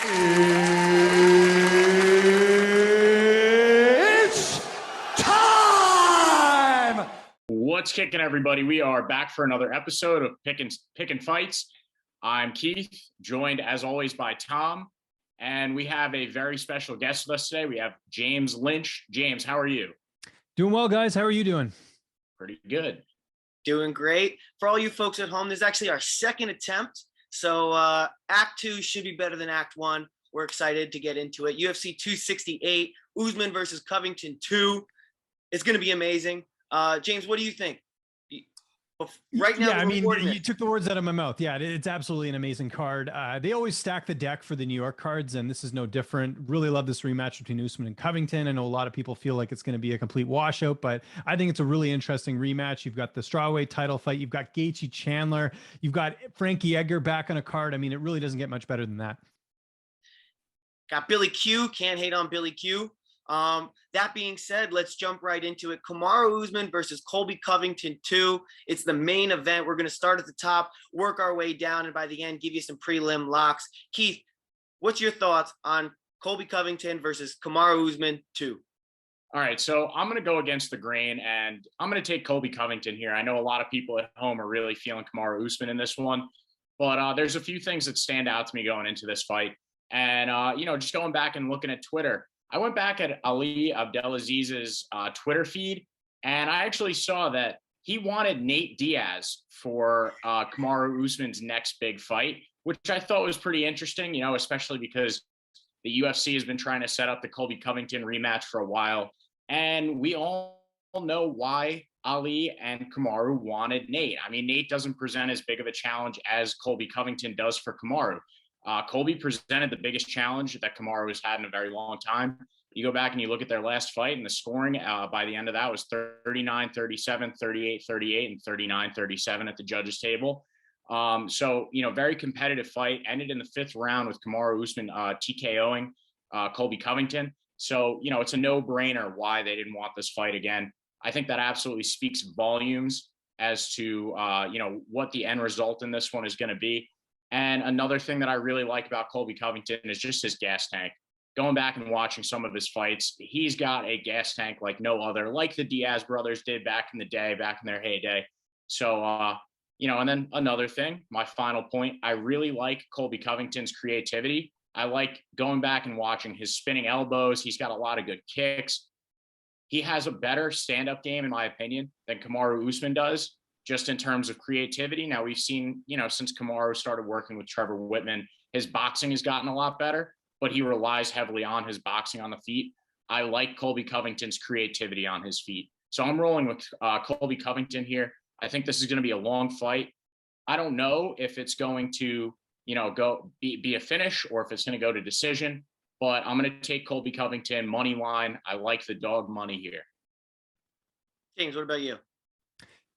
It's time! What's kicking, everybody? We are back for another episode of Pickin Fights. I'm Keith, joined as always by Tom, and we have a very special guest with us today. We have James Lynch. James, how are you? Doing well, guys. How are you doing? Pretty good. Doing great. For all you folks at home, this is actually our second attempt. So Act 2 should be better than Act 1. We're excited to get into it. UFC 268, Usman versus Covington 2. It's going to be amazing. James, what do you think? Right now, yeah, I mean, you took the words out of my mouth. Yeah, it's absolutely an amazing card. They always stack the deck for the New York cards, and this is no different. Really love this rematch between Usman and Covington. I know a lot of people feel like it's going to be a complete washout, but I think it's a really interesting rematch. You've got the strawweight title fight. You've got Gaethje Chandler. You've got Frankie Edgar back on a card. I mean, it really doesn't get much better than that. Got Billy Q. Can't hate on Billy Q. That being said, let's jump right into it. Kamaru Usman versus Colby Covington 2. It's the main event. We're going to start at the top, work our way down, and by the end, give you some prelim locks. Keith, what's your thoughts on Colby Covington versus Kamaru Usman 2? All right, so I'm going to go against the grain, and I'm going to take Colby Covington here. I know a lot of people at home are really feeling Kamaru Usman in this one, but there's a few things that stand out to me going into this fight. And, just going back and looking at Twitter, I went back at Ali Abdelaziz's Twitter feed, and I actually saw that he wanted Nate Diaz for Kamaru Usman's next big fight, which I thought was pretty interesting, especially because the UFC has been trying to set up the Colby Covington rematch for a while. And we all know why Ali and Kamaru wanted Nate. I mean, Nate doesn't present as big of a challenge as Colby Covington does for Kamaru. Colby presented the biggest challenge that Kamaru has had in a very long time. You go back and you look at their last fight, and the scoring by the end of that was 39-37, 38-38, and 39-37 at the judges' table. Very competitive fight. Ended in the fifth round with Kamaru Usman TKOing Colby Covington. So, it's a no-brainer why they didn't want this fight again. I think that absolutely speaks volumes as to, what the end result in this one is going to be. And another thing that I really like about Colby Covington is just his gas tank. Going back and watching some of his fights, he's got a gas tank like no other, like the Diaz brothers did back in the day, back in their heyday. So, and then another thing, my final point, I really like Colby Covington's creativity. I like going back and watching his spinning elbows. He's got a lot of good kicks. He has a better stand-up game, in my opinion, than Kamaru Usman does, just in terms of creativity. Now, we've seen, since Kamaru started working with Trevor Whitman, his boxing has gotten a lot better, but he relies heavily on his boxing on the feet. I like Colby Covington's creativity on his feet. So I'm rolling with Colby Covington here. I think this is going to be a long fight. I don't know if it's going to, go be a finish or if it's going to go to decision, but I'm going to take Colby Covington money line. I like the dog money here. James, what about you?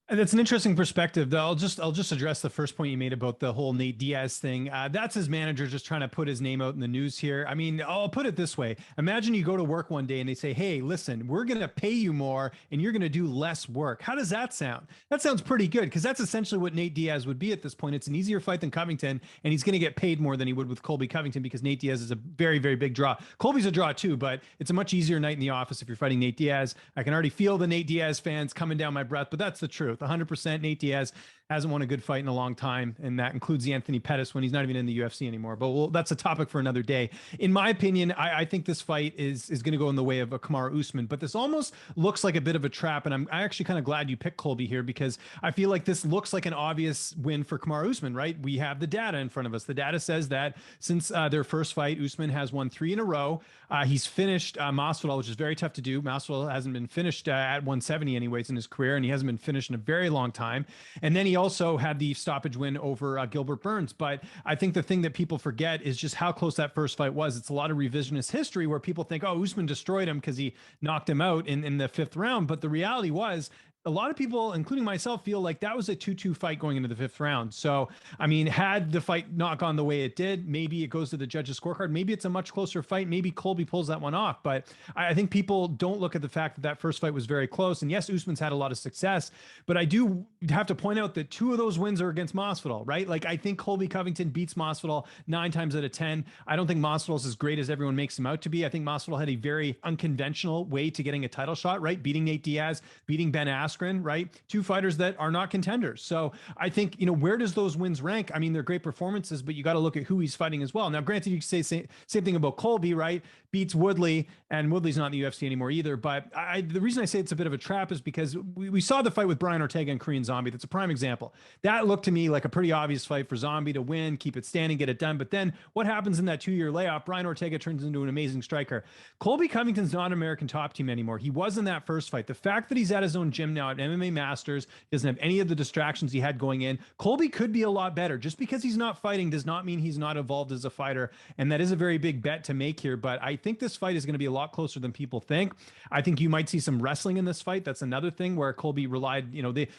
That's an interesting perspective, though. I'll just address the first point you made about the whole Nate Diaz thing. That's his manager just trying to put his name out in the news here. I mean, I'll put it this way. Imagine you go to work one day and they say, hey, listen, we're going to pay you more and you're going to do less work. How does that sound? That sounds pretty good, because that's essentially what Nate Diaz would be at this point. It's an easier fight than Covington, and he's going to get paid more than he would with Colby Covington because Nate Diaz is a very, very big draw. Colby's a draw too, but it's a much easier night in the office if you're fighting Nate Diaz. I can already feel the Nate Diaz fans coming down my breath, but that's the truth. 100% Nate Diaz hasn't won a good fight in a long time, and that includes the Anthony Pettis when he's not even in the UFC anymore. But that's a topic for another day. In my opinion, I think this fight is going to go in the way of a Kamaru Usman, but this almost looks like a bit of a trap, and I'm actually kind of glad you picked Colby here, because I feel like this looks like an obvious win for Kamaru Usman, right? We have the data in front of us. The data says that since their first fight, Usman has won 3 in a row. He's finished Masvidal, which is very tough to do. Masvidal hasn't been finished at 170 anyways in his career, and he hasn't been finished in a very long time. And then he also had the stoppage win over Gilbert Burns. But I think the thing that people forget is just how close that first fight was. It's a lot of revisionist history where people think, oh, Usman destroyed him because he knocked him out in the 5th round. But the reality was, a lot of people, including myself, feel like that was a 2-2 fight going into the 5th round. So, I mean, had the fight not gone the way it did, maybe it goes to the judges' scorecard. Maybe it's a much closer fight. Maybe Colby pulls that one off. But I think people don't look at the fact that that first fight was very close. And yes, Usman's had a lot of success, but I do have to point out that 2 of those wins are against Masvidal, right? Like, I think Colby Covington beats Masvidal 9 times out of 10. I don't think Masvidal's as great as everyone makes him out to be. I think Masvidal had a very unconventional way to getting a title shot, right? Beating Nate Diaz, beating Ben Askren, right? 2 fighters that are not contenders. So I think, where does those wins rank? I mean, they're great performances, but you got to look at who he's fighting as well. Now, granted, you could say same thing about Colby, right? Beats Woodley, and Woodley's not in the UFC anymore either. But the reason I say it's a bit of a trap is because we saw the fight with Brian Ortega and Korean Zombie. That's a prime example. That looked to me like a pretty obvious fight for Zombie to win, keep it standing, get it done. But then what happens in that 2-year layoff? Brian Ortega turns into an amazing striker. Colby Covington's not an American top team anymore. He was in that first fight. The fact that he's at his own gym now at MMA Masters, doesn't have any of the distractions he had going in. Colby could be a lot better. Just because he's not fighting does not mean he's not evolved as a fighter. And that is a very big bet to make here. But I think this fight is going to be a lot closer than people think. I think you might see some wrestling in this fight. That's another thing where Colby relied,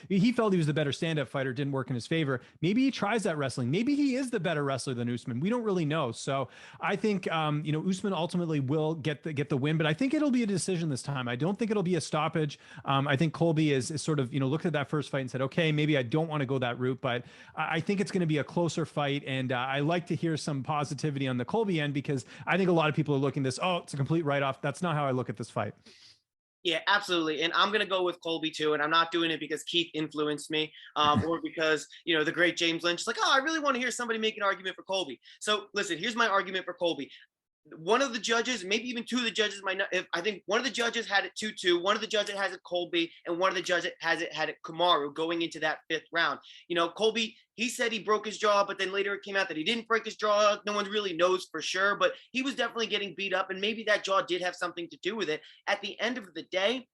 he felt he was the better stand-up fighter, didn't work in his favor. Maybe he tries that wrestling. Maybe he is the better wrestler than Usman. We don't really know. So I think, Usman ultimately will get the win, but I think it'll be a decision this time. I don't think it'll be a stoppage. I think Colby is sort of, looked at that first fight and said, okay, maybe I don't want to go that route, but I think it's going to be a closer fight. And I like to hear some positivity on the Colby end, because I think a lot of people are looking at this, oh, it's a complete write-off. That's not how I look at this fight. Yeah, absolutely. And I'm going to go with Colby too. And I'm not doing it because Keith influenced me or because, the great James Lynch is like, oh, I really want to hear somebody make an argument for Colby. So listen, here's my argument for Colby. One of the judges, maybe even 2 of the judges might not. I think one of the judges had it 2-2. One of the judges has it Colby, and one of the judges had it Kamaru going into that 5th round. Colby, he said he broke his jaw, but then later it came out that he didn't break his jaw. No one really knows for sure, but he was definitely getting beat up, and maybe that jaw did have something to do with it. At the end of the day,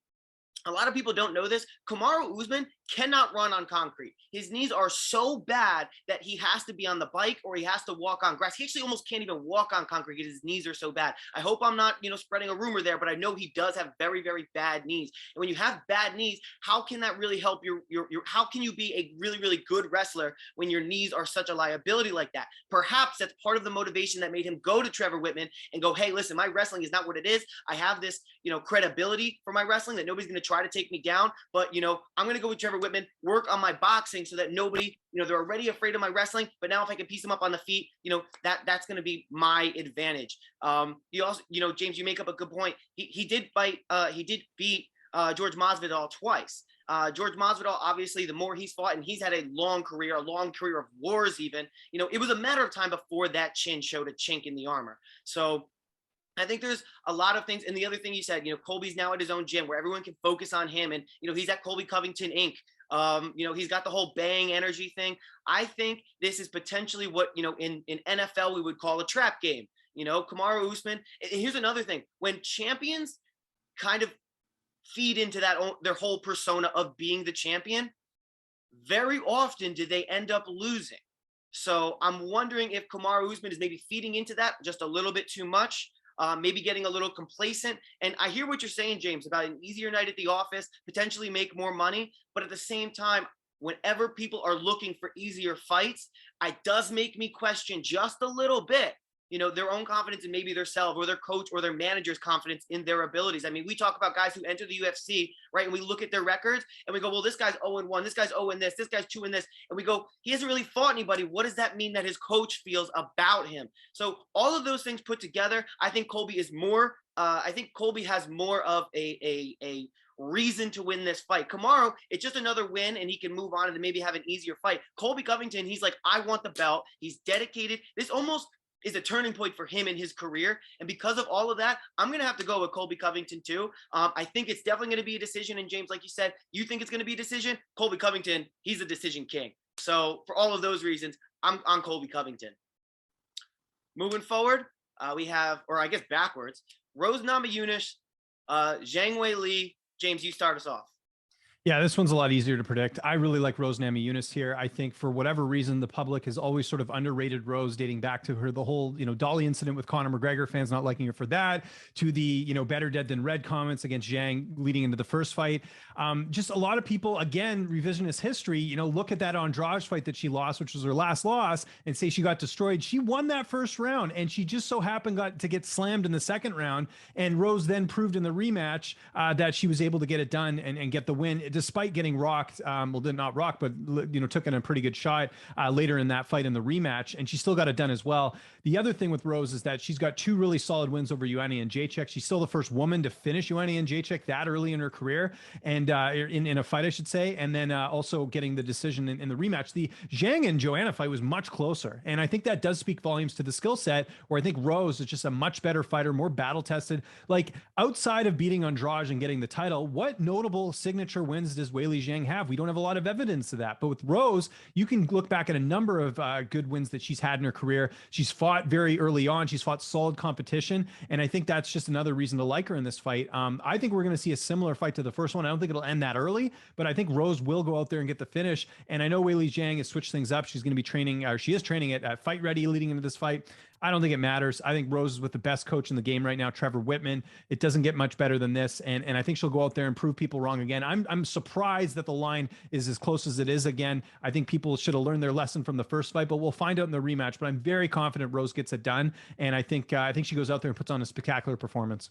a lot of people don't know this. Kamaru Usman cannot run on concrete. His knees are so bad that he has to be on the bike or he has to walk on grass. He actually almost can't even walk on concrete because his knees are so bad. I hope I'm not, spreading a rumor there, but I know he does have very, very bad knees. And when you have bad knees, how can that really help your how can you be a really, really good wrestler when your knees are such a liability like that? Perhaps that's part of the motivation that made him go to Trevor Whitman and go, hey, listen, my wrestling is not what it is. I have this, credibility for my wrestling that nobody's going to try to take me down, but I'm going to go with Trevor Whitman, work on my boxing so that nobody, they're already afraid of my wrestling, but now if I can piece them up on the feet, that's going to be my advantage. You also, James, you make up a good point. He did beat George Masvidal twice. George Masvidal, obviously, the more he's fought, and he's had a long career of wars even, it was a matter of time before that chin showed a chink in the armor. So I think there's a lot of things. And the other thing you said, Colby's now at his own gym where everyone can focus on him. And, he's at Colby Covington Inc. He's got the whole bang energy thing. I think this is potentially what, in NFL, we would call a trap game. Kamaru Usman. And here's another thing. When champions kind of feed into their whole persona of being the champion, very often do they end up losing. So I'm wondering if Kamaru Usman is maybe feeding into that just a little bit too much. Maybe getting a little complacent. And I hear what you're saying, James, about an easier night at the office, potentially make more money. But at the same time, whenever people are looking for easier fights, it does make me question just a little bit, their own confidence in maybe themselves or their coach or their manager's confidence in their abilities. I mean, we talk about guys who enter the UFC, right? And we look at their records and we go, well, this guy's 0-1, this guy's 0 this guy's 2 this. And we go, he hasn't really fought anybody. What does that mean that his coach feels about him? So all of those things put together, I think Colby has more of a reason to win this fight. Kamaru, it's just another win and he can move on and maybe have an easier fight. Colby Covington, he's like, I want the belt. He's dedicated. This almost is a turning point for him in his career. And because of all of that, I'm going to have to go with Colby Covington too. I think it's definitely going to be a decision. And James, like you said, you think it's going to be a decision. Colby Covington, he's a decision king. So for all of those reasons, I'm on Colby Covington. Moving forward, we have, or I guess backwards, Rose Namajunas, Zhang Weili. James, you start us off. Yeah, this one's a lot easier to predict. I really like Rose Namajunas here. I think for whatever reason, the public has always sort of underrated Rose, dating back to the whole, Dolly incident with Conor McGregor, fans not liking her for that, to the, better dead than red comments against Zhang leading into the first fight. Just a lot of people, again, revisionist history, look at that Andries fight that she lost, which was her last loss, and say she got destroyed. She won that first round, and she just so happened to get slammed in the second round. And Rose then proved in the rematch that she was able to get it done and get the win, despite getting rocked. Well, did not rock, but took in a pretty good shot later in that fight in the rematch, and she still got it done as well. The other thing with Rose is that she's got two really solid wins over Joanna Jędrzejczyk. She's still the first woman to finish Joanna Jędrzejczyk that early in her career, and in a fight, I should say, and then also getting the decision in the rematch. The Zhang and Joanna fight was much closer, and I think that does speak volumes to the skill set, where I think Rose is just a much better fighter, more battle tested. Like, outside of beating Andries and getting the title, what notable signature wins does Weili Zhang have? We don't have a lot of evidence of that. But with Rose, you can look back at a number of good wins that she's had in her career. She's fought very early on. She's fought solid competition. And I think that's just another reason to like her in this fight. I think we're going to see a similar fight to the first one. I don't think it'll end that early, but I think Rose will go out there and get the finish. And I know Weili Zhang has switched things up. She's going to be training, or she is training at Fight Ready leading into this fight. I don't think it matters. I think Rose is with the best coach in the game right now, Trevor Whitman. It doesn't get much better than this. And I think she'll go out there and prove people wrong again. I'm surprised that the line is as close as it is again. I think people should have learned their lesson from the first fight, but we'll find out in the rematch. But I'm very confident Rose gets it done. And I think she goes out there and puts on a spectacular performance.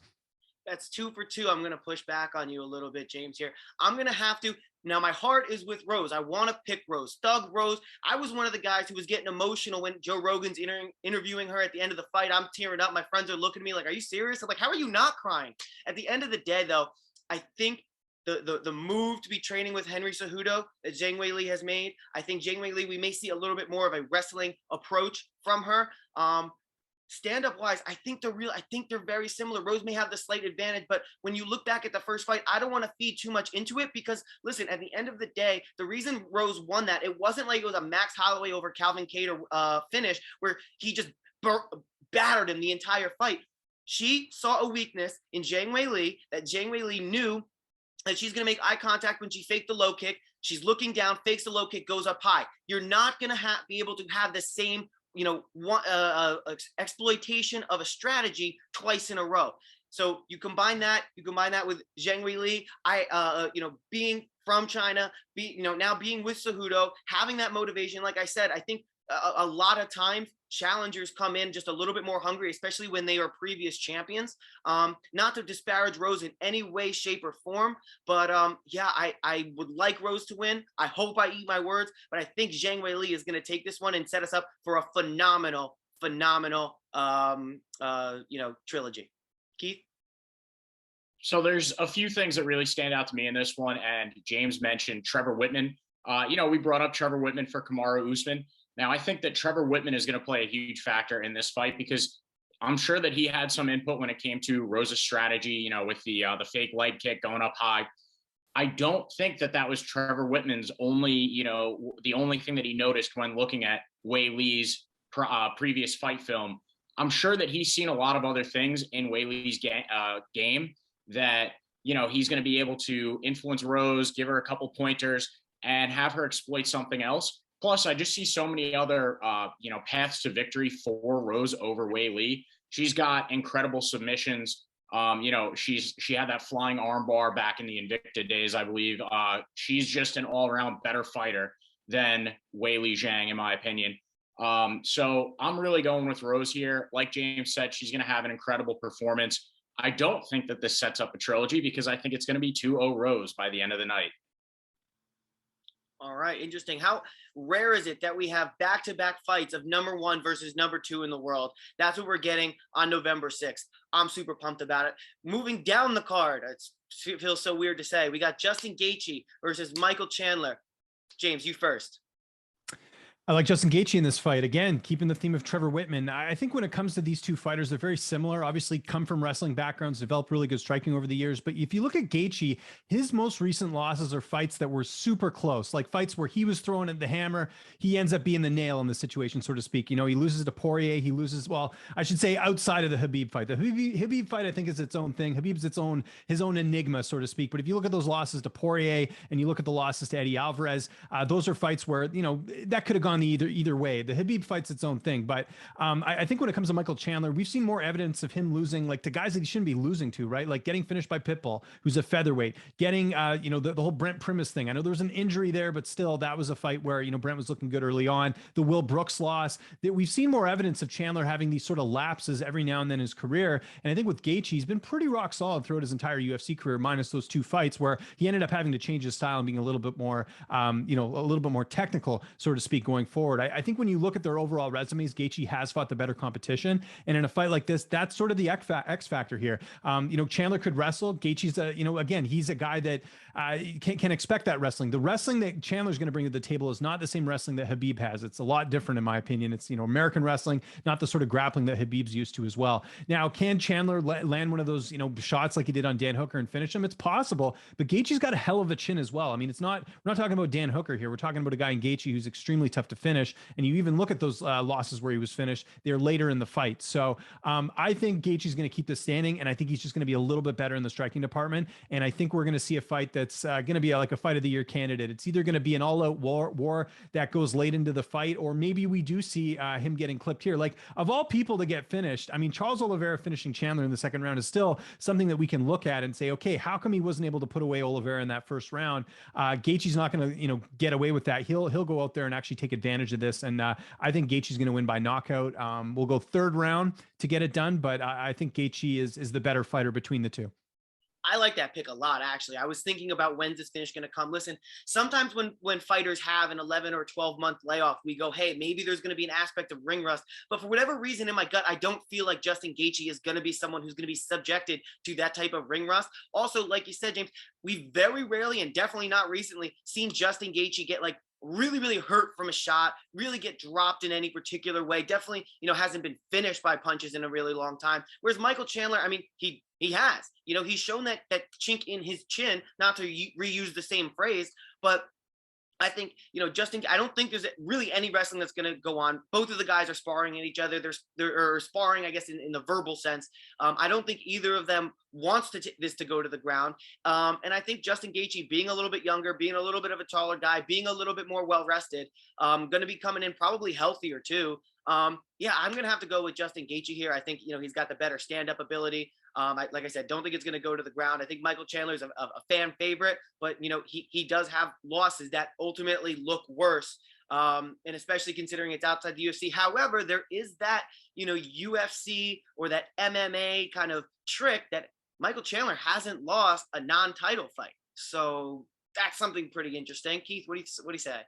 That's 2 for 2. I'm going to push back on you a little bit, James, here. I'm going to have to. Now, my heart is with Rose. I want to pick Rose. Thug Rose. I was one of the guys who was getting emotional when Joe Rogan's interviewing her at the end of the fight. I'm tearing up. My friends are looking at me like, are you serious? I'm like, how are you not crying? At the end of the day, though, I think the move to be training with Henry Cejudo that Zhang Weili has made, I think Zhang Weili, we may see a little bit more of a wrestling approach from her. Stand-up wise, I think they're very similar. Rose may have the slight advantage, but when you look back at the first fight, I don't want to feed too much into it, because listen, at the end of the day, the reason Rose won that, it wasn't like it was a Max Holloway over Calvin Kattar finish where he just battered him the entire fight. She saw a weakness in Zhang Weili, that Zhang Weili knew that she's going to make eye contact when she faked the low kick. She's looking down, fakes the low kick, goes up high. You're not going to be able to have the same exploitation of a strategy twice in a row. So you combine that with Zhang Weili, being from China, now being with Cejudo, having that motivation. Like I said, I think a lot of times challengers come in just a little bit more hungry, especially when they are previous champions. Not to disparage Rose in any way, shape, or form, but I would like Rose to win. I hope I eat my words, but I think Zhang Weili is going to take this one and set us up for a phenomenal trilogy. Keith? So there's a few things that really stand out to me in this one, and James mentioned Trevor Whitman. We brought up Trevor Whitman for Kamaru Usman. Now, I think that Trevor Whitman is going to play a huge factor in this fight, because I'm sure that he had some input when it came to Rose's strategy, with the fake leg kick going up high. I don't think that was Trevor Whitman's only, the only thing that he noticed when looking at Weili's previous fight film. I'm sure that he's seen a lot of other things in Weili's game that, he's going to be able to influence Rose, give her a couple pointers, and have her exploit something else. Plus, I just see so many other, paths to victory for Rose over Weili. She's got incredible submissions. She had that flying armbar back in the Invicta days, I believe. She's just an all-around better fighter than Weili Zhang, in my opinion. So I'm really going with Rose here. Like James said, she's going to have an incredible performance. I don't think that this sets up a trilogy, because I think it's going to be 2-0 Rose by the end of the night. All right, interesting. How rare is it that we have back-to-back fights of number 1 versus number 2 in the world? That's what we're getting on November 6th. I'm super pumped about it. Moving down the card, it feels so weird to say. We got Justin Gaethje versus Michael Chandler. James, you first. I like Justin Gaethje in this fight. Again, keeping the theme of Trevor Whitman. I think when it comes to these two fighters, they're very similar. Obviously, come from wrestling backgrounds, developed really good striking over the years. But if you look at Gaethje, his most recent losses are fights that were super close, like fights where he was throwing at the hammer. He ends up being the nail in the situation, so to speak. You know, he loses to Poirier. He loses, well, I should say, outside of the Khabib fight. The Khabib fight, I think, is its own thing. Khabib's his own enigma, so to speak. But if you look at those losses to Poirier and you look at the losses to Eddie Alvarez, those are fights where, you know, that could have gone either way. The Khabib fight's its own thing, but I think when it comes to Michael Chandler, we've seen more evidence of him losing, like, to guys that he shouldn't be losing to, right? Like getting finished by Pitbull, who's a featherweight, getting you know, the whole Brent Primus thing. I know there was an injury there, but still, that was a fight where, you know, Brent was looking good early on. The Will Brooks loss, that we've seen more evidence of Chandler having these sort of lapses every now and then in his career. And I think with Gaethje, he's been pretty rock solid throughout his entire UFC career, minus those two fights where he ended up having to change his style and being a little bit more, you know, a little bit more technical, so to speak, going forward. I think when you look at their overall resumes, Gaethje has fought the better competition. And in a fight like this, that's sort of the X factor here. You know, Chandler could wrestle. Gaethje's you know, again, he's a guy that can expect that wrestling. The wrestling that Chandler's going to bring to the table is not the same wrestling that Khabib has. It's a lot different, in my opinion. It's, you know, American wrestling, not the sort of grappling that Khabib's used to as well. Now, can Chandler land one of those, you know, shots like he did on Dan Hooker and finish him? It's possible, but Gaethje's got a hell of a chin as well. I mean, we're not talking about Dan Hooker here. We're talking about a guy in Gaethje who's extremely tough to finish. And you even look at those losses where he was finished, they're later in the fight. So I think Gaethje's going to keep this standing, and I think he's just going to be a little bit better in the striking department. And I think we're going to see a fight that's going to be like a fight of the year candidate. It's either going to be an all-out war that goes late into the fight, or maybe we do see him getting clipped here. Like, of all people to get finished, I mean, Charles Oliveira finishing Chandler in the second round is still something that we can look at and say, okay, how come he wasn't able to put away Oliveira in that first round? Gaethje's not going to, you know, get away with that. He'll go out there and actually take advantage of this. And I think Gaethje's going to win by knockout. We'll go third round to get it done, but I think Gaethje is the better fighter between the two. I like that pick a lot, actually. I was thinking about when's this finish going to come. Listen, sometimes when fighters have an 11 or 12-month layoff, we go, hey, maybe there's going to be an aspect of ring rust. But for whatever reason in my gut, I don't feel like Justin Gaethje is going to be someone who's going to be subjected to that type of ring rust. Also, like you said, James, we've very rarely, and definitely not recently, seen Justin Gaethje get like really, really hurt from a shot, really get dropped in any particular way. Definitely, you know, hasn't been finished by punches in a really long time. Whereas Michael Chandler, I mean, he has, you know, he's shown that chink in his chin, not to reuse the same phrase, but I think, you know, I don't think there's really any wrestling that's going to go on. Both of the guys are sparring at each other. They're sparring, I guess, in the verbal sense. I don't think either of them wants this to go to the ground. And I think Justin Gaethje, being a little bit younger, being a little bit of a taller guy, being a little bit more well-rested, going to be coming in probably healthier too. Yeah, I'm going to have to go with Justin Gaethje here. I think, you know, he's got the better stand-up ability. Like I said, don't think it's going to go to the ground. I think Michael Chandler is a fan favorite, but, you know, he does have losses that ultimately look worse. And especially considering it's outside the UFC. However, there is that, you know, UFC or that MMA kind of trick that Michael Chandler hasn't lost a non-title fight. So that's something pretty interesting. Keith, what do you say?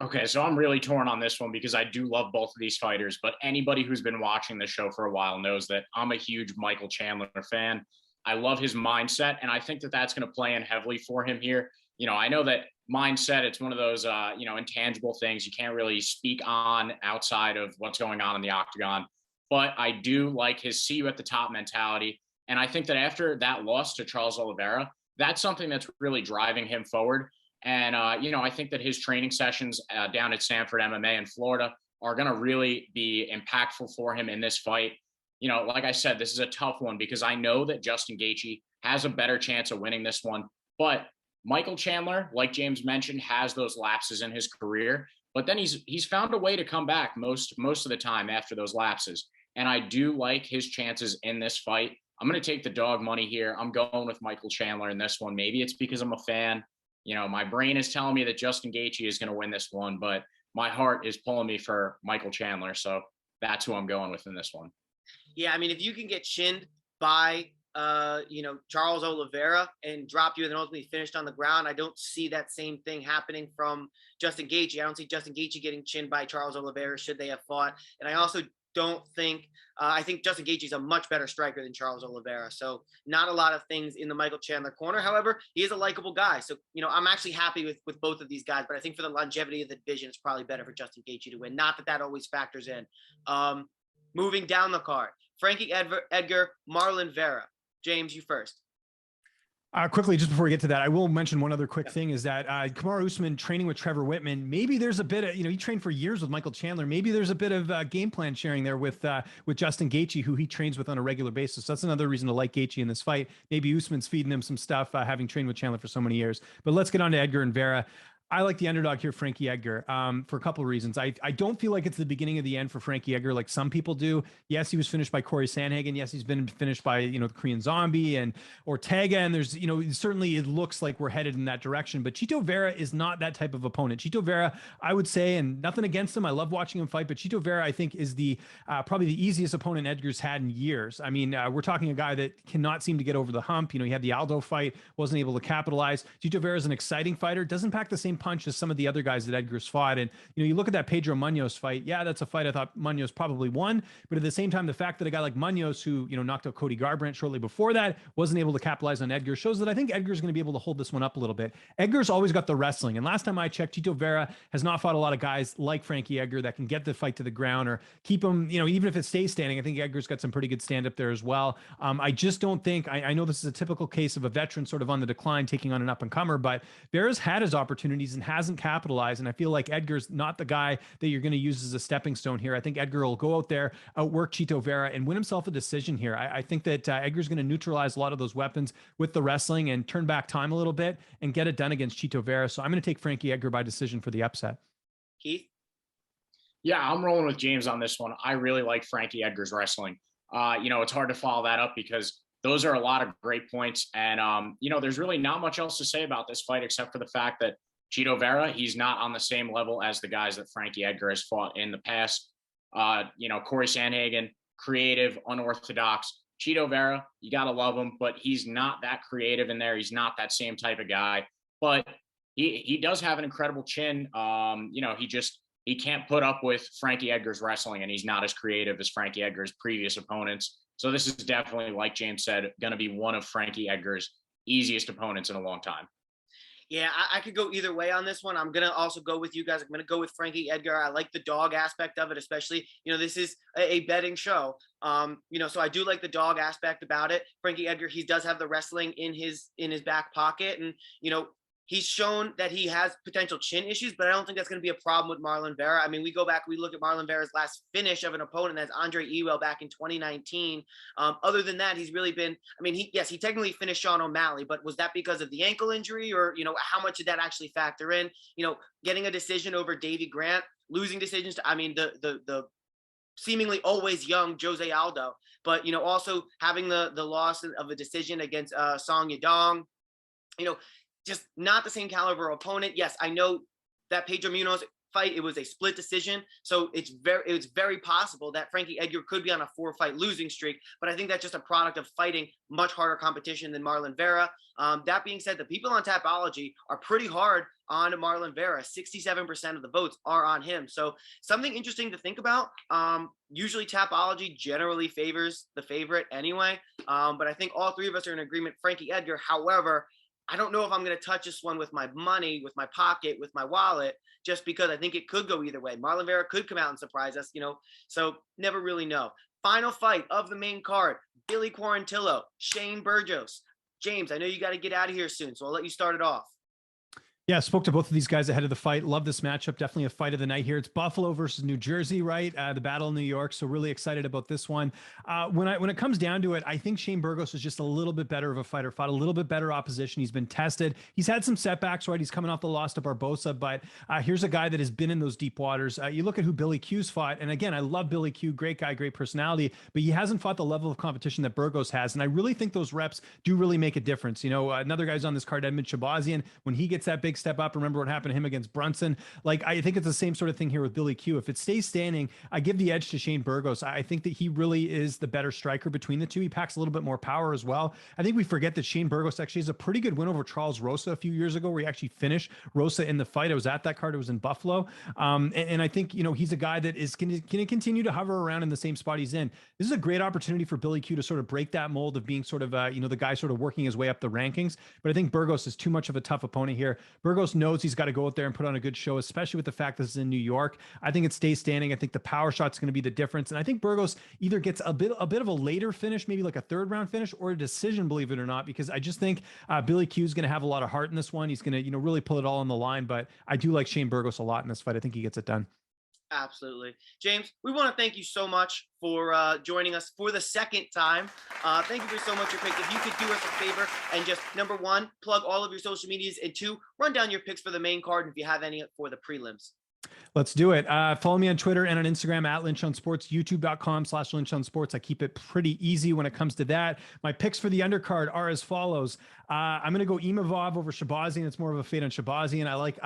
Okay, so I'm really torn on this one because I do love both of these fighters, but anybody who's been watching the show for a while knows that I'm a huge Michael Chandler fan. I love his mindset, and I think that that's going to play in heavily for him here. You know, I know that mindset, it's one of those, you know, intangible things you can't really speak on outside of what's going on in the octagon, but I do like his see you at the top mentality. And I think that after that loss to Charles Oliveira, that's something that's really driving him forward. And, you know, I think that his training sessions down at Sanford MMA in Florida are going to really be impactful for him in this fight. You know, like I said, this is a tough one because I know that Justin Gaethje has a better chance of winning this one. But Michael Chandler, like James mentioned, has those lapses in his career. But then he's found a way to come back most of the time after those lapses. And I do like his chances in this fight. I'm going to take the dog money here. I'm going with Michael Chandler in this one. Maybe it's because I'm a fan. You know, my brain is telling me that Justin Gaethje is going to win this one, but my heart is pulling me for Michael Chandler. So that's who I'm going with in this one. Yeah, I mean, if you can get chinned by, you know, Charles Oliveira and drop you and then ultimately finished on the ground, I don't see that same thing happening from Justin Gaethje. I don't see Justin Gaethje getting chinned by Charles Oliveira should they have fought. And I also don't think I think Justin Gaethje is a much better striker than Charles Oliveira. So not a lot of things in the Michael Chandler corner. However, he is a likable guy. So, I'm actually happy with both of these guys, but I think for the longevity of the division, it's probably better for Justin Gaethje to win. Not that always factors in. Moving down the card, Frankie Edgar, Marlon Vera. James, you first. Quickly, just before we get to that, I will mention one other quick thing is that Kamaru Usman training with Trevor Whitman. Maybe there's a bit of, he trained for years with Michael Chandler. Maybe there's a bit of game plan sharing there with Justin Gaethje, who he trains with on a regular basis. So that's another reason to like Gaethje in this fight. Maybe Usman's feeding him some stuff, having trained with Chandler for so many years. But let's get on to Edgar and Vera. I like the underdog here, Frankie Edgar, for a couple of reasons. I don't feel like it's the beginning of the end for Frankie Edgar like some people do. Yes, he was finished by Corey Sandhagen. Yes, he's been finished by, the Korean Zombie and Ortega. And there's, certainly it looks like we're headed in that direction. But Chito Vera is not that type of opponent. Chito Vera, I would say, and nothing against him, I love watching him fight, but Chito Vera, I think, is the probably the easiest opponent Edgar's had in years. I mean, we're talking a guy that cannot seem to get over the hump. He had the Aldo fight, wasn't able to capitalize. Chito Vera is an exciting fighter, doesn't pack the same punch as some of the other guys that Edgar's fought. And, you look at that Pedro Munoz fight. Yeah, that's a fight I thought Munoz probably won. But at the same time, the fact that a guy like Munoz, who, knocked out Cody Garbrandt shortly before that, wasn't able to capitalize on Edgar, shows that I think Edgar's going to be able to hold this one up a little bit. Edgar's always got the wrestling. And last time I checked, Chito Vera has not fought a lot of guys like Frankie Edgar that can get the fight to the ground or keep him, even if it stays standing. I think Edgar's got some pretty good stand up there as well. I just don't think, I know this is a typical case of a veteran sort of on the decline, taking on an up and comer, but Vera's had his opportunities and hasn't capitalized. And I feel like Edgar's not the guy that you're going to use as a stepping stone here. I think Edgar will go out there, outwork Chito Vera, and win himself a decision here. I think that Edgar's going to neutralize a lot of those weapons with the wrestling and turn back time a little bit and get it done against Chito Vera. So I'm going to take Frankie Edgar by decision for the upset. Keith? Yeah, I'm rolling with James on this one. I really like Frankie Edgar's wrestling. It's hard to follow that up because those are a lot of great points. And, there's really not much else to say about this fight except for the fact that Chito Vera, he's not on the same level as the guys that Frankie Edgar has fought in the past. Corey Sandhagen, creative, unorthodox. Chito Vera, you got to love him, but he's not that creative in there. He's not that same type of guy. But he does have an incredible chin. He can't put up with Frankie Edgar's wrestling, and he's not as creative as Frankie Edgar's previous opponents. So this is definitely, like James said, going to be one of Frankie Edgar's easiest opponents in a long time. Yeah, I could go either way on this one. I'm going to also go with you guys. I'm going to go with Frankie Edgar. I like the dog aspect of it, especially, this is a betting show. So I do like the dog aspect about it. Frankie Edgar, he does have the wrestling in his back pocket. And, he's shown that he has potential chin issues, but I don't think that's going to be a problem with Marlon Vera. I mean, we look at Marlon Vera's last finish of an opponent, that's Andre Ewell back in 2019. Other than that, he's really been, he technically finished Sean O'Malley, but was that because of the ankle injury or, how much did that actually factor in? Getting a decision over Davey Grant, losing decisions to, the seemingly always young Jose Aldo, but, also having the loss of a decision against Song Yadong, just not the same caliber opponent. Yes, I know that Pedro Munoz fight, it was a split decision. So it's very possible that Frankie Edgar could be on a 4-fight losing streak, but I think that's just a product of fighting much harder competition than Marlon Vera. That being said, the people on Tapology are pretty hard on Marlon Vera. 67% of the votes are on him. So something interesting to think about. Usually Tapology generally favors the favorite anyway. But I think all three of us are in agreement, Frankie Edgar. However, I don't know if I'm going to touch this one with my money, with my pocket, with my wallet, just because I think it could go either way. Marlon Vera could come out and surprise us, so never really know. Final fight of the main card, Billy Quarantillo, Shane Burgos. James, I know you got to get out of here soon, so I'll let you start it off. Yeah, spoke to both of these guys ahead of the fight. Love this matchup. Definitely a fight of the night here. It's Buffalo versus New Jersey, right? The battle in New York. So really excited about this one. When it comes down to it, I think Shane Burgos is just a little bit better of a fighter, fought a little bit better opposition. He's been tested. He's had some setbacks, right? He's coming off the loss to Barbosa, but here's a guy that has been in those deep waters. You look at who Billy Q's fought. And again, I love Billy Q, great guy, great personality, but he hasn't fought the level of competition that Burgos has. And I really think those reps do really make a difference. Another guy's on this card, Edmen Shahbazyan, when he gets that big big step up. Remember what happened to him against Brunson. Like, I think it's the same sort of thing here with Billy Q. If it stays standing, I give the edge to Shane Burgos. I think that he really is the better striker between the two. He packs a little bit more power as well. I think we forget that Shane Burgos actually has a pretty good win over Charles Rosa a few years ago, where he actually finished Rosa in the fight. I was at that card. It was in Buffalo. And I think, you know, he's a guy that is going to continue to hover around in the same spot he's in. This is a great opportunity for Billy Q to sort of break that mold of being sort of, you know, the guy sort of working his way up the rankings. But I think Burgos is too much of a tough opponent here. Burgos knows he's got to go out there and put on a good show, especially with the fact this is in New York. I think it stays standing. I think the power shot's going to be the difference. And I think Burgos either gets a bit of a later finish, maybe like a third round finish, or a decision, believe it or not, because I just think Billy Q is going to have a lot of heart in this one. He's going to, you know, really pull it all on the line. But I do like Shane Burgos a lot in this fight. I think he gets it done. Absolutely. James, we want to thank you so much for joining us for the second time. Thank you for so much your picks. If you could do us a favor and just, number one, plug all of your social medias, and two, run down your picks for the main card, and if you have any for the prelims. Let's do it. Follow me on Twitter and on Instagram at LynchOnSports, youtube.com/LynchOnSports. I keep it pretty easy when it comes to that. My picks for the undercard are as follows. I'm going to go Imavov over Shahbazyan. It's more of a fade on Shahbazyan. I like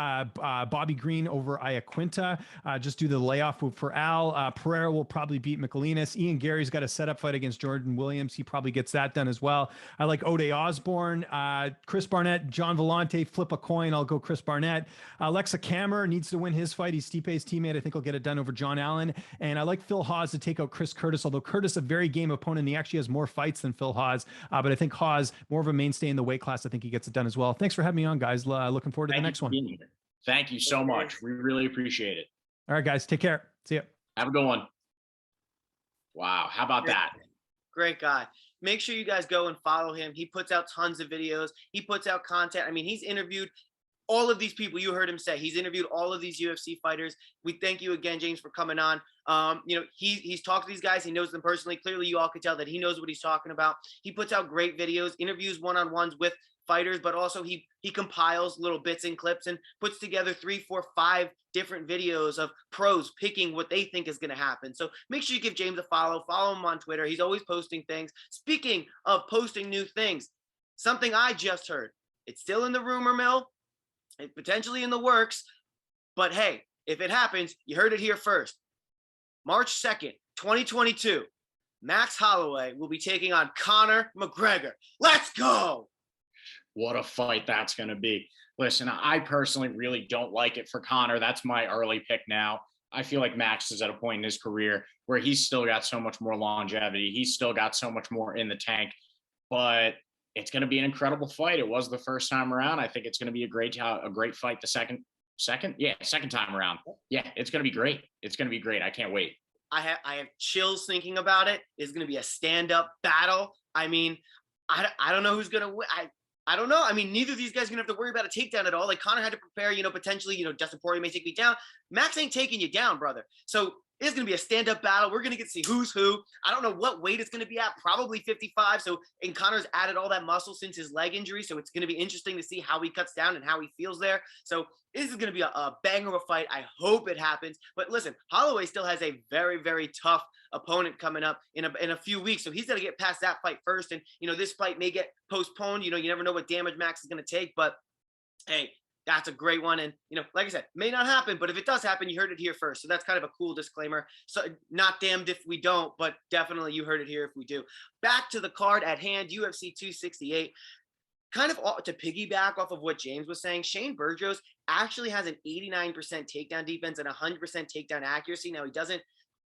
Bobby Green over Iaquinta. Just do the layoff for Al. Pereira will probably beat Michailidis. Ian Garry's got a setup fight against Jordan Williams. He probably gets that done as well. I like Ode Osborne, Chris Barnett, John Vellante. Flip a coin. I'll go Chris Barnett. Alexa Kammer needs to win his fight. He's Stipe's teammate. I think he'll get it done over John Allen. And I like Phil Hawes to take out Chris Curtis, although Curtis a very game opponent. He actually has more fights than Phil Hawes. But I think Hawes, more of a mainstay in the weight class. I think he gets it done as well. Thanks for having me on, guys. Looking forward to the next one. Thank you so much. We really appreciate it. All right, guys. Take care. See ya. Have a good one. Wow. How about that? Great guy. Make sure you guys go and follow him. He puts out tons of videos. He puts out content. I mean, he's interviewed all of these people. You heard him say he's interviewed all of these UFC fighters. We thank you again, James, for coming on. You know, he's talked to these guys. He knows them personally. Clearly, you all can tell that he knows what he's talking about. He puts out great videos, interviews one-on-ones with fighters, but also he compiles little bits and clips and puts together 3, 4, 5 different videos of pros picking what they think is going to happen. So make sure you give James a follow. Follow him on Twitter. He's always posting things. Speaking of posting new things, something I just heard. It's still in the rumor mill. It's potentially in the works. But hey, if it happens, you heard it here first. March 2nd, 2022, Max Holloway will be taking on Conor McGregor. Let's go! What a fight that's going to be. Listen, I personally really don't like it for Conor. That's my early pick now. I feel like Max is at a point in his career where he's still got so much more longevity. He's still got so much more in the tank. But it's going to be an incredible fight. It was the first time around. I think it's going to be a great fight the second time around. Yeah, it's going to be great. It's going to be great. I can't wait. I have chills thinking about it. It's going to be a stand-up battle. I mean, I don't know who's going to win. I don't know. I mean, neither of these guys are going to have to worry about a takedown at all. Like, Conor had to prepare, potentially, Dustin Poirier may take me down. Max ain't taking you down, brother. So it's going to be a stand-up battle. We're going to get to see who's who. I don't know what weight it's going to be at, probably 55. And Conor's added all that muscle since his leg injury. So it's going to be interesting to see how he cuts down and how he feels there. So this is going to be a banger of a fight. I hope it happens. But listen, Holloway still has a very, very tough opponent coming up in a few weeks. So he's got to get past that fight first. And, this fight may get postponed. You never know what damage Max is going to take. But, hey, that's a great one. And, like I said, may not happen, but if it does happen, you heard it here first. So that's kind of a cool disclaimer. So not damned if we don't, but definitely you heard it here if we do. Back to the card at hand, UFC 268. Kind of to piggyback off of what James was saying, Shane Burgos actually has an 89% takedown defense and 100% takedown accuracy. Now, he doesn't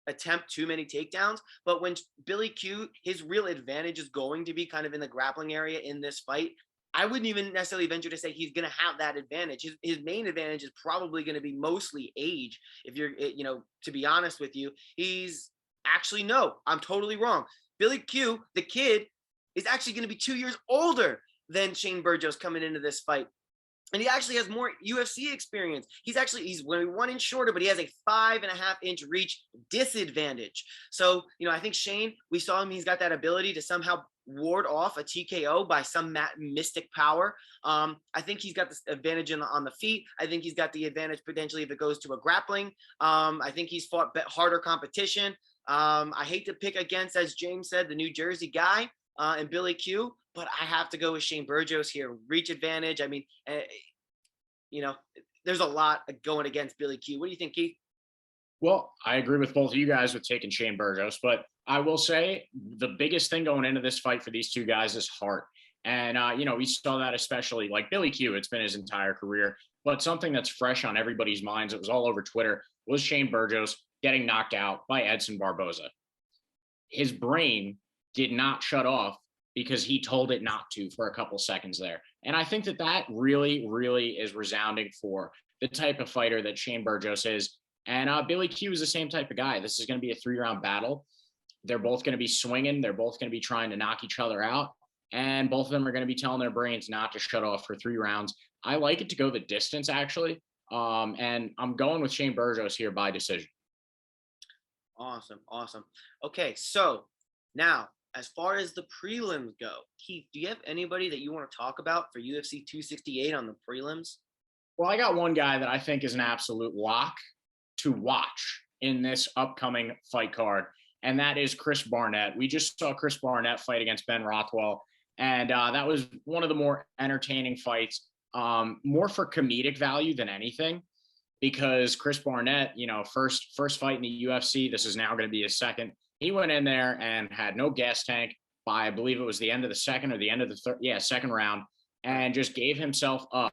attempt too many takedowns, but when Billy Q, his real advantage is going to be kind of in the grappling area in this fight. I wouldn't even necessarily venture to say he's going to have that advantage. His main advantage is probably going to be mostly age. If you're, to be honest with you, no, I'm totally wrong. Billy Q, the kid, is actually going to be 2 years older than Shane Burgos coming into this fight. And he actually has more UFC experience. He's 1 inch shorter, but he has a 5.5 inch reach disadvantage. So, I think Shane, we saw him, he's got that ability to somehow ward off a TKO by some mystic power. I think he's got this advantage on the feet. I think he's got the advantage potentially if it goes to a grappling. I think he's fought harder competition. I hate to pick against, as James said, the New Jersey guy and Billy Q, but I have to go with Shane Burgos here. Reach advantage. I mean, there's a lot going against Billy Q. What do you think, Keith? Well, I agree with both of you guys with taking Shane Burgos, but I will say the biggest thing going into this fight for these two guys is heart. And, we saw that especially like Billy Q, it's been his entire career, but something that's fresh on everybody's minds, it was all over Twitter, was Shane Burgos getting knocked out by Edson Barboza. His brain did not shut off because he told it not to for a couple seconds there. And I think that really, really is resounding for the type of fighter that Shane Burgos is. And Billy Q is the same type of guy. This is going to be a 3-round battle. They're both going to be swinging. They're both going to be trying to knock each other out. And both of them are going to be telling their brains not to shut off for 3 rounds. I like it to go the distance, actually. And I'm going with Shane Burgos here by decision. Awesome. Okay, so now, as far as the prelims go, Keith, do you have anybody that you want to talk about for UFC 268 on the prelims? Well, I got one guy that I think is an absolute lock to watch in this upcoming fight card, and that is Chris Barnett. We just saw Chris Barnett fight against Ben Rothwell, and that was one of the more entertaining fights, more for comedic value than anything, because Chris Barnett, first fight in the UFC, this is now going to be his second. He went in there and had no gas tank by, I believe it was the end of the second or the end of the third, second round, and just gave himself up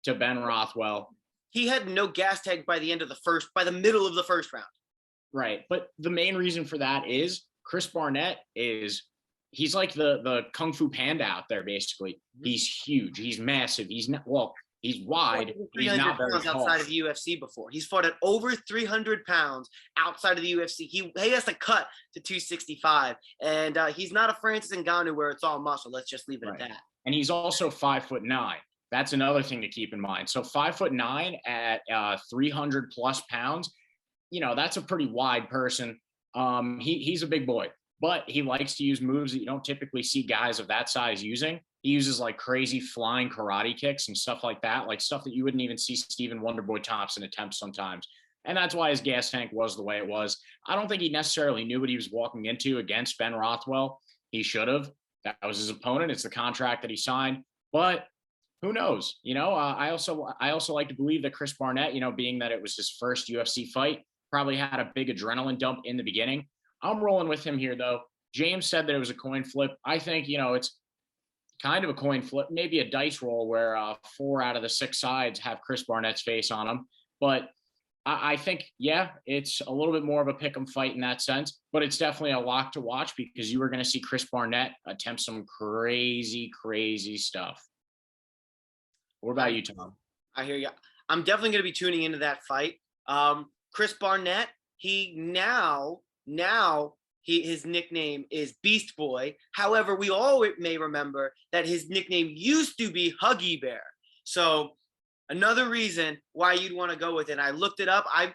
to Ben Rothwell. He had no gas tank by the middle of the first round. Right. But the main reason for that is Chris Barnett he's like the Kung Fu Panda out there, basically. He's huge. He's massive. He's wide. He's not very tall. Outside of the UFC before. He's fought at over 300 pounds outside of the UFC. He has to cut to 265. And he's not a Francis Ngannou where it's all muscle. Let's just leave it at that. And he's also 5'9". That's another thing to keep in mind. So 5'9" at 300 plus pounds, that's a pretty wide person. He's a big boy, but he likes to use moves that you don't typically see guys of that size using. He uses like crazy flying karate kicks and stuff like that, like stuff that you wouldn't even see Stephen Wonderboy Thompson attempt sometimes. And that's why his gas tank was the way it was. I don't think he necessarily knew what he was walking into against Ben Rothwell. He should have. That was his opponent. It's the contract that he signed. But who knows? I also like to believe that Chris Barnett, being that it was his first UFC fight, probably had a big adrenaline dump in the beginning. I'm rolling with him here, though. James said that it was a coin flip. I think, it's kind of a coin flip, maybe a dice roll where 4 out of the 6 sides have Chris Barnett's face on them. But I think, it's a little bit more of a pick 'em fight in that sense, but it's definitely a lock to watch because you are going to see Chris Barnett attempt some crazy, crazy stuff. What about you, Tom? I hear you. I'm definitely going to be tuning into that fight. Chris Barnett, his nickname is Beast Boy. However, we all may remember that his nickname used to be Huggy Bear. So another reason why you'd want to go with it. I looked it up. I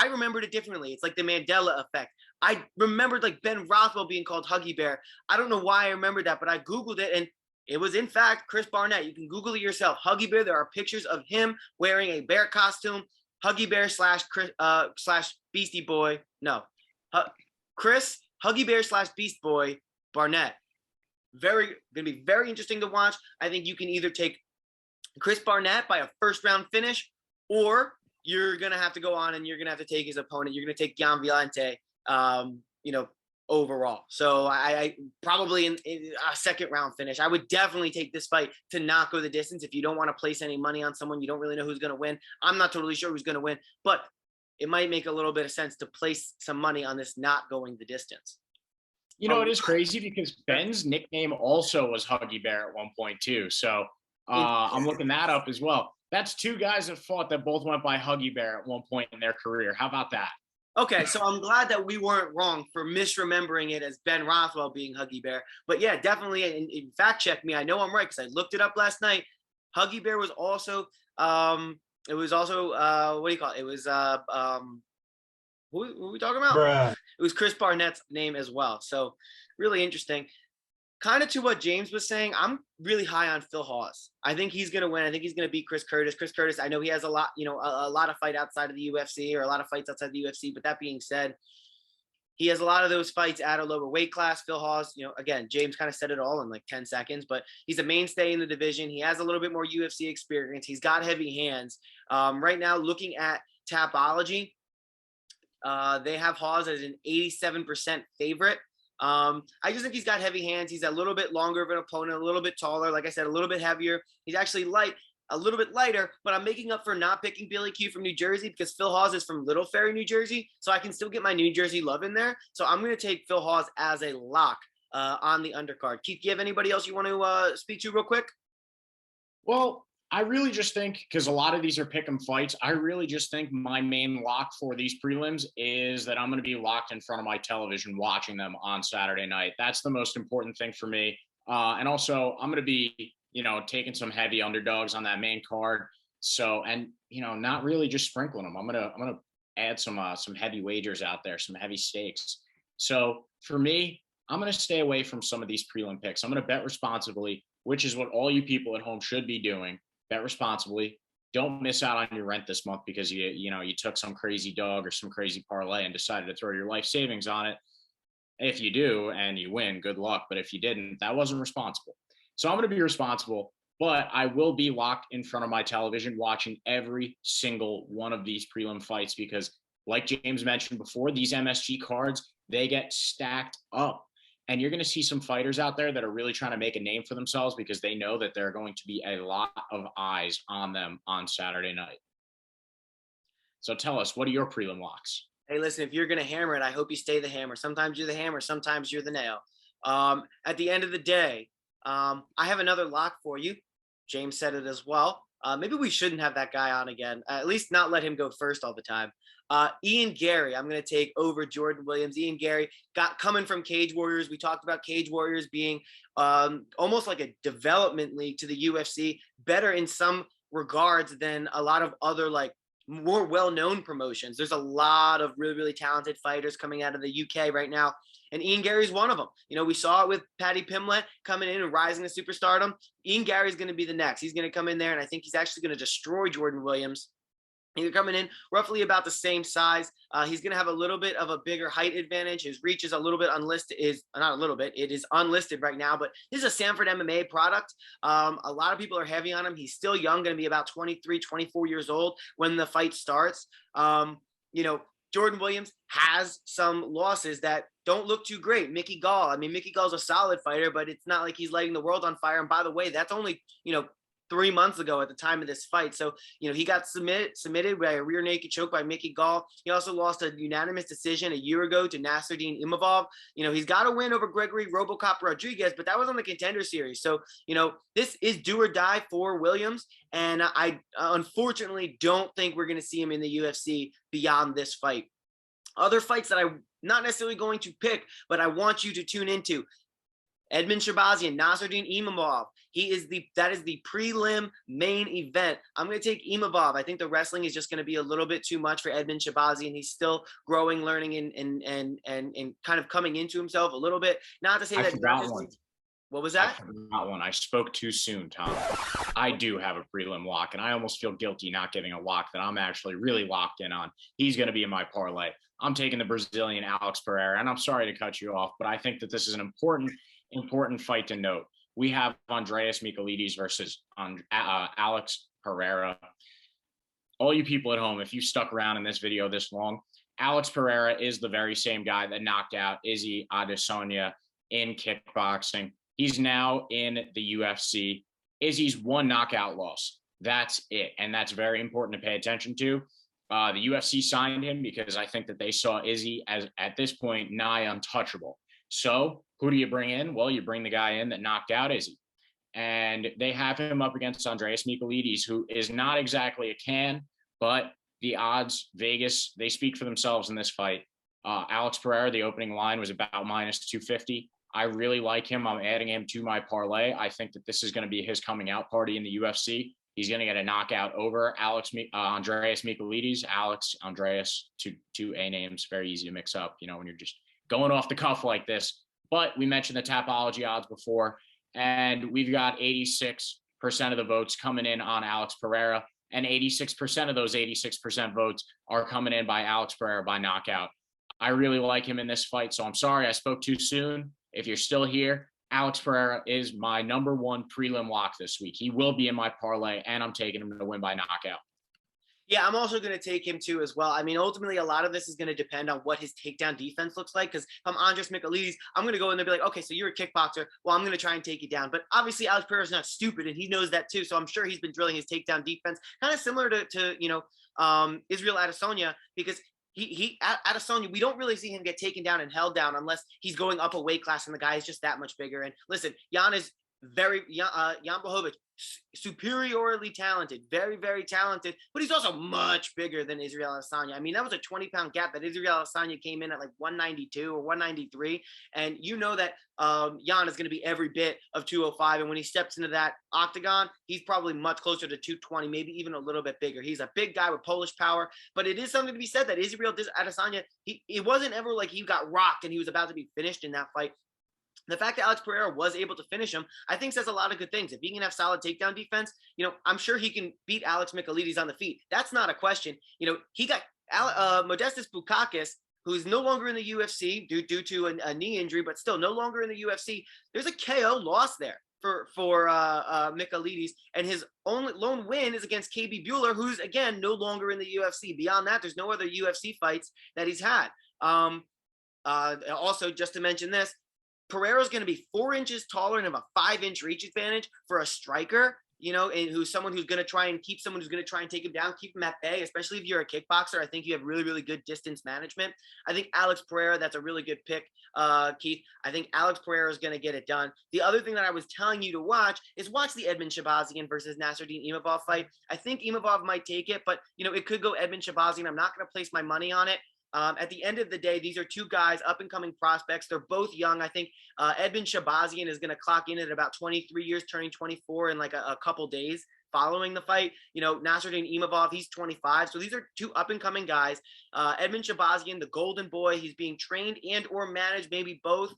remembered it differently. It's like the Mandela effect. I remembered like Ben Rothwell being called Huggy Bear. I don't know why I remembered that, but I Googled it and it was, in fact, Chris Barnett. You can Google it yourself. Huggy Bear. There are pictures of him wearing a bear costume. Huggy Bear slash Beastie Boy. No. Chris Huggy Bear / Beast Boy Barnett. Going to be very interesting to watch. I think you can either take Chris Barnett by a first-round finish, or you're going to have to go on and you're going to have to take his opponent. You're going to take Gian Villante, overall. So I probably in a second-round finish. I would definitely take this fight to not go the distance. If you don't want to place any money on someone, you don't really know who's going to win. I'm not totally sure who's going to win, but it might make a little bit of sense to place some money on this not going the distance. It is crazy because Ben's nickname also was Huggy Bear at one point too. So I'm looking that up as well. That's 2 guys that fought that both went by Huggy Bear at one point in their career. How about that? Okay, so I'm glad that we weren't wrong for misremembering it as Ben Rothwell being Huggy Bear. But yeah, definitely, and fact check me. I know I'm right because I looked it up last night. Huggy Bear was also, what do you call it? It was, who are we talking about? Bruh. It was Chris Barnett's name as well. So really interesting. Kind of to what James was saying, I'm really high on Phil Hawes. I think he's going to win. I think he's going to beat Chris Curtis. Chris Curtis, I know he has a lot, a lot of fight outside of the UFC or a lot of fights outside the UFC. But that being said, he has a lot of those fights at a lower weight class. Phil Hawes, again, James kind of said it all in like 10 seconds, but he's a mainstay in the division. He has a little bit more UFC experience. He's got heavy hands. Right now, looking at Tapology, they have Hawes as an 87% favorite. I just think he's got heavy hands. He's a little bit longer of an opponent, a little bit taller. Like I said, a little bit heavier. He's actually a little bit lighter, but I'm making up for not picking Billy Q from New Jersey because Phil Hawes is from Little Ferry, New Jersey. So I can still get my New Jersey love in there. So I'm going to take Phil Hawes as a lock on the undercard. Keith, do you have anybody else you want to speak to real quick? Well, I really just think, because a lot of these are pick 'em fights, I really just think my main lock for these prelims is that I'm going to be locked in front of my television watching them on Saturday night. That's the most important thing for me. And also, I'm going to be taking some heavy underdogs on that main card. So, and not really just sprinkling them. I'm gonna add some heavy wagers out there, some heavy stakes. So for me, I'm gonna stay away from some of these prelim picks. I'm gonna bet responsibly, which is what all you people at home should be doing. Bet responsibly. Don't miss out on your rent this month because you took some crazy dog or some crazy parlay and decided to throw your life savings on it. If you do and you win, good luck. But if you didn't, that wasn't responsible. So I'm going to be responsible, but I will be locked in front of my television watching every single one of these prelim fights because, like James mentioned before, these MSG cards, they get stacked up. And you're going to see some fighters out there that are really trying to make a name for themselves because they know that there are going to be a lot of eyes on them on Saturday night. So tell us, what are your prelim locks? Hey, listen, if you're going to hammer it, I hope you stay the hammer. Sometimes you're the hammer, sometimes you're the nail. At the end of the day, I have another lock for you. James said it as well. Maybe we shouldn't have that guy on again. At least not let him go first all the time. Ian Garry, I'm going to take over Jordan Williams. Ian Garry coming from Cage Warriors. We talked about Cage Warriors being almost like a development league to the UFC, better in some regards than a lot of other more well-known promotions. There's a lot of really, really talented fighters coming out of the UK right now. And Ian Garry's one of them. We saw it with Paddy Pimblett coming in and rising to superstardom. Ian Garry's going to be the next. He's going to come in there, and I think he's actually going to destroy Jordan Williams. He's coming in roughly about the same size. He's going to have a little bit of a bigger height advantage. His reach is a little bit unlisted. It is unlisted right now, but this is a Sanford MMA product. A lot of people are heavy on him. He's still young, going to be about 23, 24 years old when the fight starts. Jordan Williams has some losses that don't look too great. Mickey Gall. Mickey Gall's a solid fighter, but it's not like he's lighting the world on fire. And by the way, that's only, 3 months ago at the time of this fight. So, he got submitted by a rear naked choke by Mickey Gall. He also lost a unanimous decision a year ago to Nassourdine Imavov. He's got a win over Gregory Robocop Rodriguez, but that was on the Contender Series. So, this is do or die for Williams. And I unfortunately don't think we're going to see him in the UFC beyond this fight. Other fights that I'm not necessarily going to pick, but I want you to tune into. Edmen Shahbazyan, Nassourdine Imavov. That is the prelim main event. I'm going to take Imavov. I think the wrestling is just going to be a little bit too much for Edmen Shahbazyan. He's still growing, learning, and kind of coming into himself a little bit. Not to say that. What was that? Not one. I spoke too soon, Tom. I do have a prelim lock, and I almost feel guilty not giving a lock that I'm actually really locked in on. He's going to be in my parlay. I'm taking the Brazilian Alex Pereira, and I'm sorry to cut you off, but I think that this is an important fight to note. We have Andries Michailidis versus Alex Pereira. All you people at home, if you stuck around in this video this long, Alex Pereira is the very same guy that knocked out Izzy Adesanya in kickboxing. He's now in the UFC. Izzy's one knockout loss. That's it. And that's very important to pay attention to. The UFC signed him because I think that they saw Izzy as, at this point, nigh untouchable. So who do you bring in? Well, you bring the guy in that knocked out Izzy. And they have him up against Andries Michailidis, who is not exactly a can, but the odds, Vegas, they speak for themselves in this fight. Alex Pereira, the opening line was about -250. I really like him. I'm adding him to my parlay. I think that this is going to be his coming out party in the UFC. He's going to get a knockout over Andries Michailidis. Andreas, two A names, very easy to mix up, when you're just going off the cuff like this. But we mentioned the Tapology odds before, and we've got 86% of the votes coming in on Alex Pereira, and 86% of those 86% votes are coming in by Alex Pereira by knockout. I really like him in this fight. So I'm sorry I spoke too soon. If you're still here, Alex Pereira is my number one prelim lock this week. He will be in my parlay, and I'm taking him to win by knockout. Yeah, I'm also going to take him too as well. I mean, ultimately, a lot of this is going to depend on what his takedown defense looks like. Because if I'm Andries Michailidis, I'm going to go in there and be like, okay, so you're a kickboxer. Well, I'm going to try and take you down. But obviously, Alex Pereira is not stupid, and he knows that too. So I'm sure he's been drilling his takedown defense, kind of similar to Israel Adesanya, because he Adesanya, we don't really see him get taken down and held down unless he's going up a weight class and the guy is just that much bigger. And listen, Jan Blachowicz, superiorly talented, very, very talented, but he's also much bigger than Israel Adesanya. I mean, that was a 20-pound gap that Israel Adesanya came in at like 192 or 193. And you know that Jan is going to be every bit of 205. And when he steps into that octagon, he's probably much closer to 220, maybe even a little bit bigger. He's a big guy with Polish power, but it is something to be said that Israel Adesanya, it wasn't ever like he got rocked and he was about to be finished in that fight. The fact that Alex Pereira was able to finish him, I think says a lot of good things. If he can have solid takedown defense, I'm sure he can beat Alex Michailidis on the feet. That's not a question. He got Modestas Bukauskas, who's no longer in the UFC due to a knee injury, but still no longer in the UFC. There's a KO loss there for Michailidis, and his only lone win is against KB Bueller, who's again no longer in the UFC. Beyond that, there's no other UFC fights that he's had. Also, just to mention this, Pereira's going to be 4 inches taller and have a 5-inch reach advantage for a striker, and who's someone who's going to try and keep someone who's going to try and take him down, keep him at bay, especially if you're a kickboxer. I think you have really, really good distance management. I think Alex Pereira, that's a really good pick, Keith. I think Alex Pereira is going to get it done. The other thing that I was telling you to watch is watch the Edmen Shahbazyan versus Nassourdine Imavov fight. I think Imavov might take it, but, it could go Edmen Shahbazyan. I'm not going to place my money on it. At the end of the day, these are 2 guys, up-and-coming prospects. They're both young. I think Edmen Shahbazyan is going to clock in at about 23 years, turning 24 in like a couple days following the fight. Nassourdine Imavov, he's 25. So these are 2 up-and-coming guys. Edmen Shahbazyan, the golden boy, he's being trained and or managed, maybe both.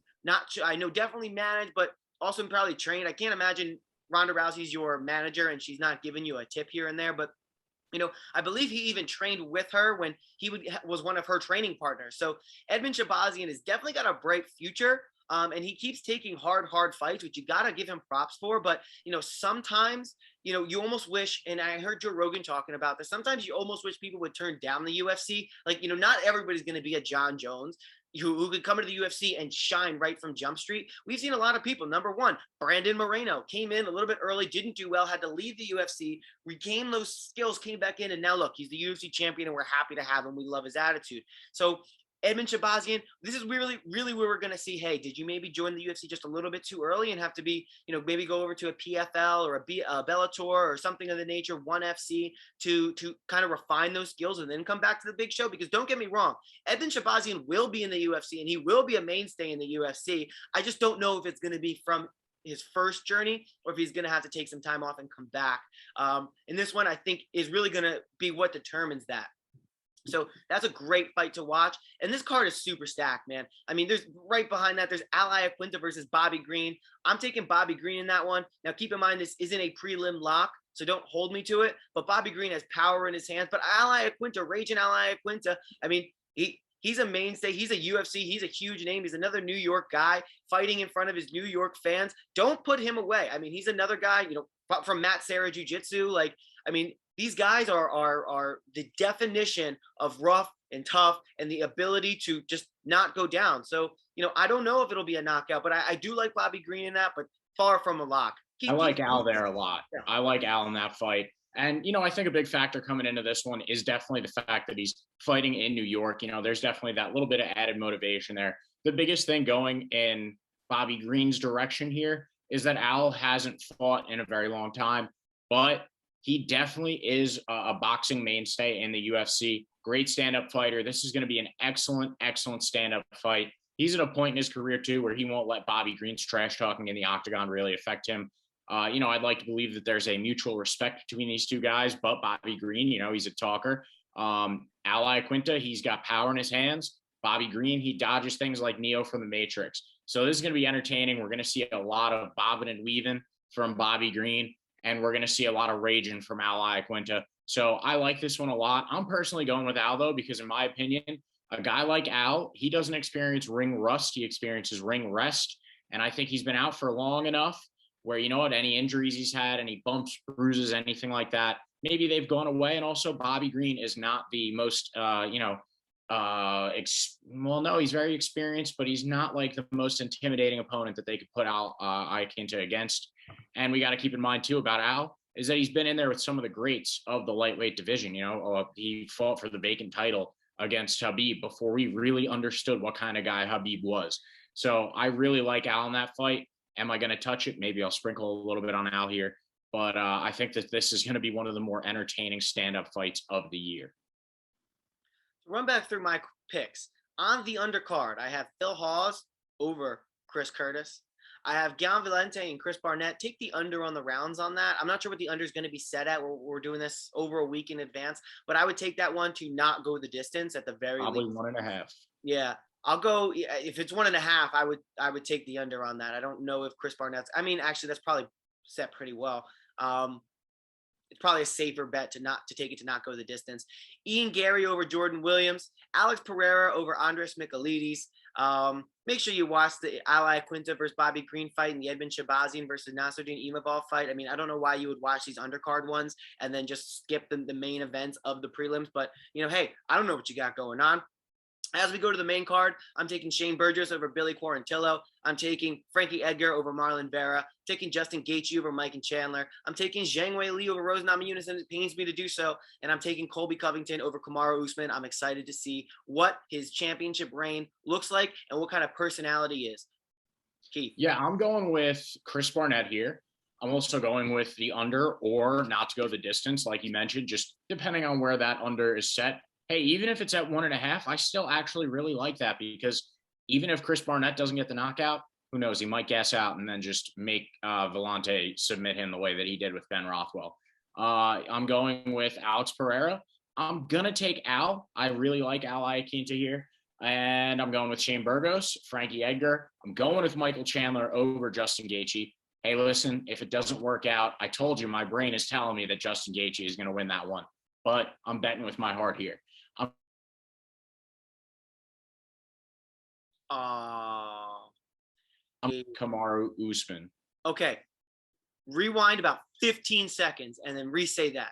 I know definitely managed, but also probably trained. I can't imagine Ronda Rousey's your manager and she's not giving you a tip here and there, but I believe he even trained with her when he was one of her training partners. So Edmen Shahbazyan has definitely got a bright future. And he keeps taking hard fights, which you got to give him props for. But, sometimes, you almost wish, and I heard Joe Rogan talking about this, sometimes you almost wish people would turn down the UFC. Like, not everybody's going to be a John Jones who could come into the UFC and shine right from Jump Street. We've seen a lot of people. Number one, Brandon Moreno came in a little bit early, didn't do well, had to leave the UFC, regained those skills, came back in, and now look, he's the UFC champion, and we're happy to have him. We love his attitude. So Edmen Shahbazyan, this is really, really where we're going to see, hey, did you maybe join the UFC just a little bit too early and have to be, maybe go over to a PFL or a Bellator or something of the nature, ONE FC, to kind of refine those skills and then come back to the big show? Because don't get me wrong, Edmen Shahbazyan will be in the UFC and he will be a mainstay in the UFC. I just don't know if it's going to be from his first journey or if he's going to have to take some time off and come back. And this one, I think, is really going to be what determines that. So that's a great fight to watch. And this card is super stacked, man. I mean, there's right behind that, there's Iaquinta versus Bobby Green. I'm taking Bobby Green in that one. Now, keep in mind, this isn't a prelim lock, so don't hold me to it. But Bobby Green has power in his hands. But Iaquinta, raging Iaquinta, I mean, he's a mainstay. He's a UFC. He's a huge name. He's another New York guy fighting in front of his New York fans. Don't put him away. I mean, he's another guy, from Matt Serra Jiu-Jitsu. Like, I mean, these guys are the definition of rough and tough and the ability to just not go down. So, I don't know if it'll be a knockout, but I do like Bobby Green in that, but far from a lock. I like Al there a lot. Yeah. I like Al in that fight. And, I think a big factor coming into this one is definitely the fact that he's fighting in New York. There's definitely that little bit of added motivation there. The biggest thing going in Bobby Green's direction here is that Al hasn't fought in a very long time, but he definitely is a boxing mainstay in the UFC. Great stand-up fighter. This is going to be an excellent, excellent stand-up fight. He's at a point in his career, too, where he won't let Bobby Green's trash talking in the octagon really affect him. I'd like to believe that there's a mutual respect between these two guys, but Bobby Green, he's a talker. Al Iaquinta, he's got power in his hands. Bobby Green, he dodges things like Neo from the Matrix. So this is going to be entertaining. We're going to see a lot of bobbing and weaving from Bobby Green, and we're going to see a lot of raging from Al Iaquinta. So I like this one a lot. I'm personally going with Al, though, because in my opinion, A guy like Al, he doesn't experience ring rust. He experiences ring rest. And I think he's been out for long enough where, you know what, any injuries he's had, any bumps, bruises, anything like that, maybe they've gone away. And also Bobby Green is not the most, well, no, he's very experienced, but he's not like the most intimidating opponent that they could put out Iaquinta against. And we got to keep in mind too about Al is that he's been in there with some of the greats of the lightweight division. You know, he fought for the vacant title against Khabib before we really understood what kind of guy Khabib was. So I really like Al in that fight. Am I going to touch it? Maybe I'll sprinkle a little bit on Al here, but I think that this is going to be one of the more entertaining stand-up fights of the year. Run back through my picks. On the undercard, I have Phil Hawes over Chris Curtis. I have Gian Villante and Chris Barnett. Take the under on the rounds on that. I'm not sure what the under is going to be set at. We're doing this over a week in advance, but I would take that one to not go the distance at the very Probably least. 1.5. Yeah. I'll go if it's 1.5. I would take the under on that. I don't know if Chris Barnett's. I mean, actually, that's probably set pretty well. It's probably a safer bet to take it to not go the distance. Ian Garry over Jordan Williams. Alex Pereira over Andries Michailidis. Make sure you watch the Iaquinta versus Bobby Green fight and the Edmen Shahbazyan versus Nassourdine Imavov fight. I mean, I don't know why you would watch these undercard ones and then just skip the main events of the prelims. But, you know, hey, I don't know what you got going on. As we go to the main card, I'm taking Shane Burgos over Billy Quarantillo. I'm taking Frankie Edgar over Marlon Vera. I'm taking Justin Gaethje over Mike and Chandler. I'm taking Zhang Weili over Rose Namajunas, and it pains me to do so. And I'm taking Colby Covington over Kamaru Usman. I'm excited to see what his championship reign looks like and what kind of personality he is. Keith. Yeah, I'm going with Chris Barnett here. I'm also going with the under or not to go the distance, like you mentioned, just depending on where that under is set. Hey, even if it's at 1.5, I still actually really like that because even if Chris Barnett doesn't get the knockout, who knows? He might gas out and then just make Villante submit him the way that he did with Ben Rothwell. I'm going with Alex Pereira. I'm going to take Al. I really like Al Iaquinta here. And I'm going with Shane Burgos, Frankie Edgar. I'm going with Michael Chandler over Justin Gaethje. Hey, listen, if it doesn't work out, I told you my brain is telling me that Justin Gaethje is going to win that one. But I'm betting with my heart here. I'm Kamaru Usman. Okay. Rewind about 15 seconds and then re-say that.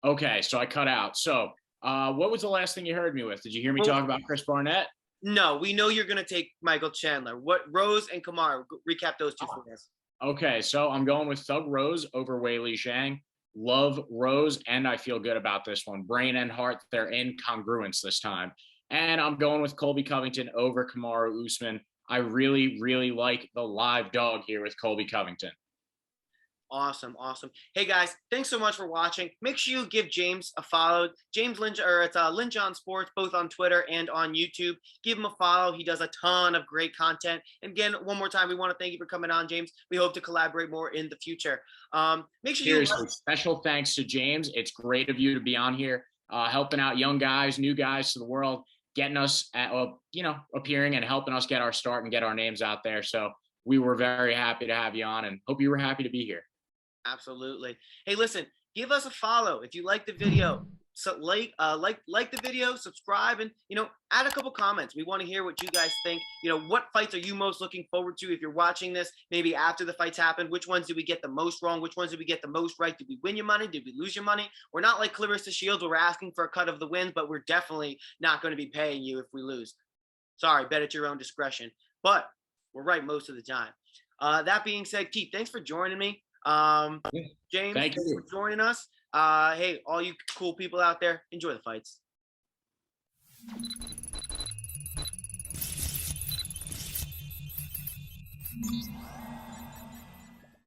Okay, so I cut out. So what was the last thing you heard me with? Did you hear me talk about Chris Barnett? No, we know you're going to take Michael Chandler. What Rose and Kamaru? Recap those two for us. Okay, so I'm going with Thug Rose over Weili Zhang. Love Rose, and I feel good about this one. Brain and heart, they're in congruence this time. And I'm going with Colby Covington over Kamaru Usman. I really, really like the live dog here with Colby Covington. Awesome. Hey guys, thanks so much for watching. Make sure you give James a follow. James Lynch, or it's LynchOnSports, both on Twitter and on YouTube. Give him a follow. He does a ton of great content. And again, one more time, we want to thank you for coming on, James. We hope to collaborate more in the future. Make sure Seriously, special thanks to James. It's great of you to be on here, helping out young guys, new guys to the world, getting us, appearing and helping us get our start and get our names out there. So we were very happy to have you on and hope you were happy to be here. Absolutely. Hey, listen, give us a follow if you like the video. So like the video, subscribe, and add a couple comments. We want to hear what you guys think. What fights are you most looking forward to if you're watching this? Maybe after the fights happen, which ones did we get the most wrong? Which ones did we get the most right? Did we win your money? Did we lose your money? We're not like Clarissa Shields where we're asking for a cut of the wins, but we're definitely not going to be paying you if we lose. Sorry, bet at your own discretion. But we're right most of the time. That being said, Keith, thanks for joining me. James, thanks for joining us. Hey, all you cool people out there, enjoy the fights.